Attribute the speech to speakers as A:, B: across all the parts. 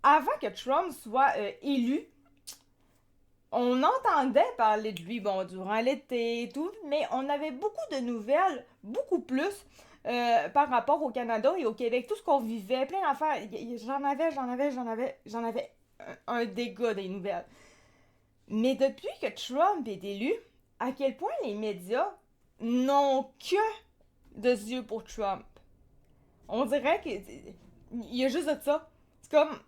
A: avant que Trump soit élu, on entendait parler de lui, bon, durant l'été et tout, mais on avait beaucoup de nouvelles, beaucoup plus, par rapport au Canada et au Québec. Tout ce qu'on vivait, plein d'affaires. J'en avais un dégât des nouvelles. Mais depuis que Trump est élu, à quel point les médias n'ont que de yeux pour Trump. On dirait que il y a juste de ça. C'est comme,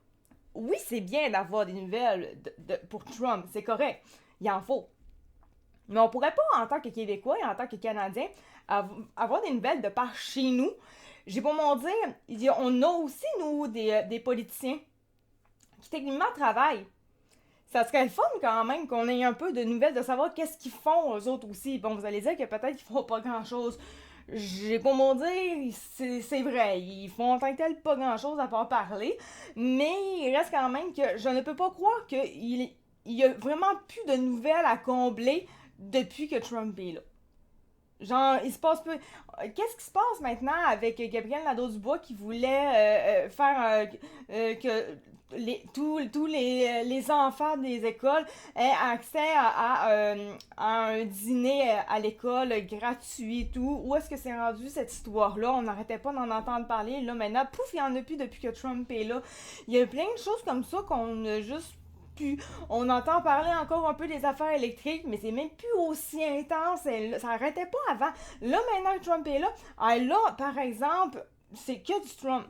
A: oui, c'est bien d'avoir des nouvelles pour Trump, c'est correct, il en faut. Mais on pourrait pas, en tant que Québécois et en tant que Canadien, avoir des nouvelles de par chez nous. J'ai pour mon dire, on a aussi, nous, des politiciens qui techniquement travaillent. Ça serait le fun quand même qu'on ait un peu de nouvelles, de savoir qu'est-ce qu'ils font eux autres aussi. Bon, vous allez dire que peut-être qu'ils font pas grand-chose. J'ai pour mon dire, c'est vrai, ils font en tant que tel pas grand-chose à part parler, mais il reste quand même que je ne peux pas croire qu'il y a vraiment plus de nouvelles à combler depuis que Trump est là. Genre, il se passe peu. Qu'est-ce qui se passe maintenant avec Gabriel Nadeau-Dubois qui voulait faire que tous les enfants des écoles aient accès à un dîner à l'école gratuit et tout? Où est-ce que c'est rendu cette histoire-là? On n'arrêtait pas d'en entendre parler. Là, maintenant, pouf, il n'y en a plus depuis que Trump est là. Il y a plein de choses comme ça qu'on a juste plus. On entend parler encore un peu des affaires électriques, mais c'est même plus aussi intense. Ça arrêtait pas avant. Là, maintenant que Trump est là, par exemple, c'est que du Trump.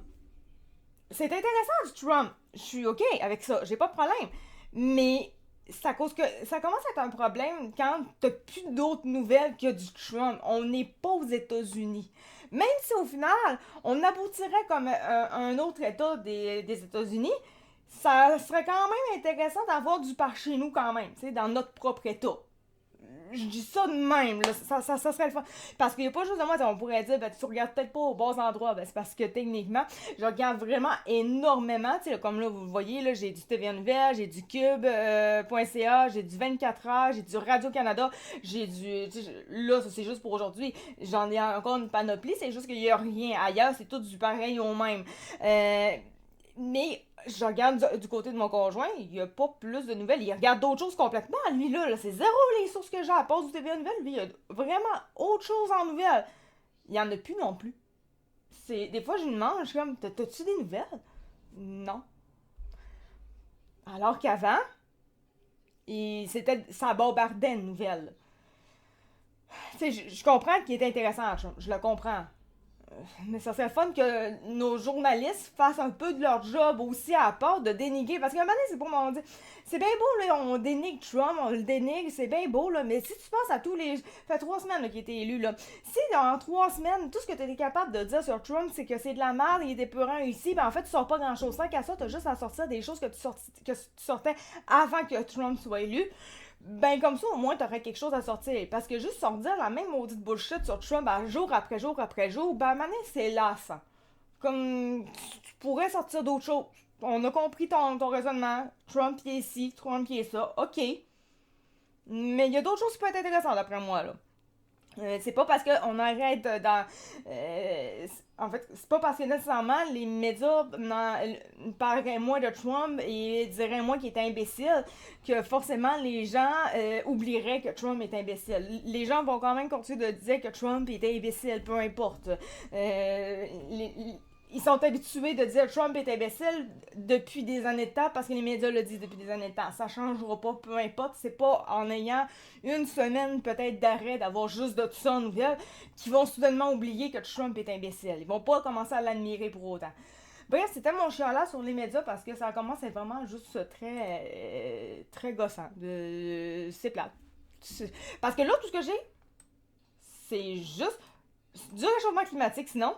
A: C'est intéressant du Trump. Je suis OK avec ça. J'ai pas de problème. Mais ça cause que ça commence à être un problème quand t'as plus d'autres nouvelles que du Trump. On n'est pas aux États-Unis. Même si au final, on aboutirait comme un autre État des États-Unis, ça serait quand même intéressant d'avoir du par chez nous quand même, tu sais, dans notre propre État. Je dis ça de même, là, ça serait le fun. Parce qu'il n'y a pas juste de moi, on pourrait dire, ben, tu regardes peut-être pas aux bons endroits, ben, c'est parce que techniquement, je regarde vraiment énormément, tu sais, comme là, vous le voyez, là, j'ai du TVA Nouvelle, j'ai du Cube.ca, j'ai du 24 heures, j'ai du Radio-Canada, j'ai du, tu sais, là, ça c'est juste pour aujourd'hui, j'en ai encore une panoplie, c'est juste qu'il n'y a rien ailleurs, c'est tout du pareil au même. Mais je regarde du côté de mon conjoint, il n'y a pas plus de nouvelles. Il regarde d'autres choses complètement. Lui, là, c'est zéro les sources que j'ai à part du TVA Nouvelles. Lui, il y a vraiment autre chose en nouvelles. Il n'y en a plus non plus. Des fois, je lui demande, je suis comme, t'as-tu des nouvelles? Non. Alors qu'avant, ça bombardait de nouvelles. Tu sais, je comprends qu'il est intéressant, je le comprends. Mais ça serait fun que nos journalistes fassent un peu de leur job aussi à part de dénigrer. Parce qu'à un moment donné, c'est pour m'en dire. C'est bien beau, là, on dénigre Trump, on le dénigre, c'est bien beau, là. Mais si tu penses à tous les. Ça fait 3 semaines qu'il a été élu, là. Si dans 3 semaines, tout ce que tu es capable de dire sur Trump, c'est que c'est de la merde, il est épeurant ici, ben en fait, tu sors pas grand chose. Sans qu'à ça, t'as juste à sortir des choses que tu sortais avant que Trump soit élu. Ben comme ça, au moins, t'aurais quelque chose à sortir. Parce que juste sortir la même maudite bullshit sur Trump à jour après jour après jour, ben à un moment donné, c'est lassant. Comme, tu pourrais sortir d'autres choses. On a compris ton raisonnement. Trump y est ici, Trump y est ça. OK. Mais il y a d'autres choses qui peuvent être intéressantes, d'après moi, là. C'est pas parce qu'on arrête dans. En fait, c'est pas parce que nécessairement les médias parleraient moins de Trump et diraient moins qu'il est imbécile que forcément les gens oublieraient que Trump est imbécile. Les gens vont quand même continuer de dire que Trump est imbécile, peu importe. Ils sont habitués de dire Trump est imbécile depuis des années de temps parce que les médias le disent depuis des années de temps. Ça changera pas, peu importe. C'est pas en ayant une semaine peut-être d'arrêt d'avoir juste de tout ça en nouvelles qu'ils vont soudainement oublier que Trump est imbécile. Ils vont pas commencer à l'admirer pour autant. Bref, c'était mon chialage sur les médias parce que ça commence à être vraiment juste très gossant. C'est plate. Parce que là, tout ce que j'ai, c'est juste du réchauffement climatique sinon.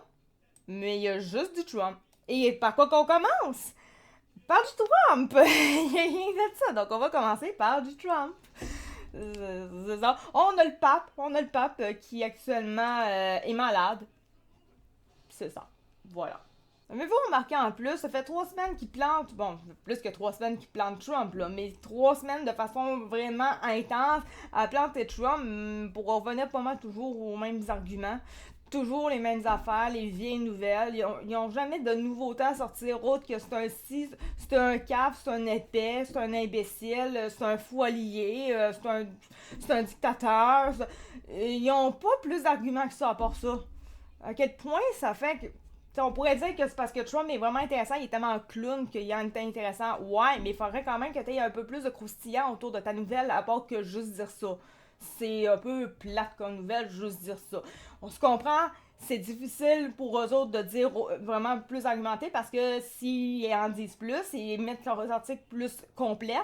A: Mais il y a juste du Trump. Et par quoi qu'on commence? Par du Trump! Il n'y a rien de ça. Donc on va commencer par du Trump. C'est ça. On a le pape qui actuellement est malade. C'est ça. Voilà. Mais vous remarquez en plus, ça fait 3 semaines qu'il plante, bon, plus que 3 semaines qu'il plante Trump, là, mais 3 semaines de façon vraiment intense à planter Trump pour revenir pas mal toujours aux mêmes arguments. toujours les mêmes affaires, les vieilles nouvelles. Ils ont jamais de nouveautés à sortir autre que c'est un ci, c'est un cave, c'est un épais, c'est un imbécile, c'est un fou allié, c'est un dictateur. Ils ont pas plus d'arguments que ça à part ça. À quel point ça fait que. On pourrait dire que c'est parce que Trump est vraiment intéressant, il est tellement clown qu'il en était intéressant. Ouais, mais il faudrait quand même que tu aies un peu plus de croustillant autour de ta nouvelle, à part que juste dire ça. C'est un peu plate comme nouvelle, juste dire ça. On se comprend, c'est difficile pour eux autres de dire vraiment plus argumenté parce que s'ils en disent plus et mettent leurs articles plus complets,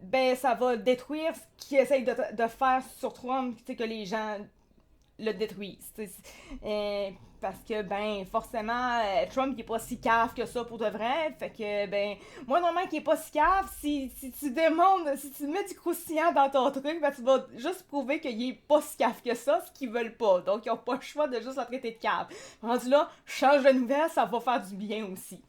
A: ben ça va détruire ce qu'ils essayent de faire sur Trump, que les gens le détruisent. Parce que, ben, forcément, Trump, il est pas si cave que ça pour de vrai. Fait que, ben, moi, normalement, qu'il est pas si cave, si tu demandes, si tu mets du croustillant dans ton truc, ben, tu vas juste prouver qu'il est pas si cave que ça, ce qu'ils veulent pas. Donc, ils ont pas le choix de juste le traiter de cave. Rendu là, change de nouvelle, ça va faire du bien aussi.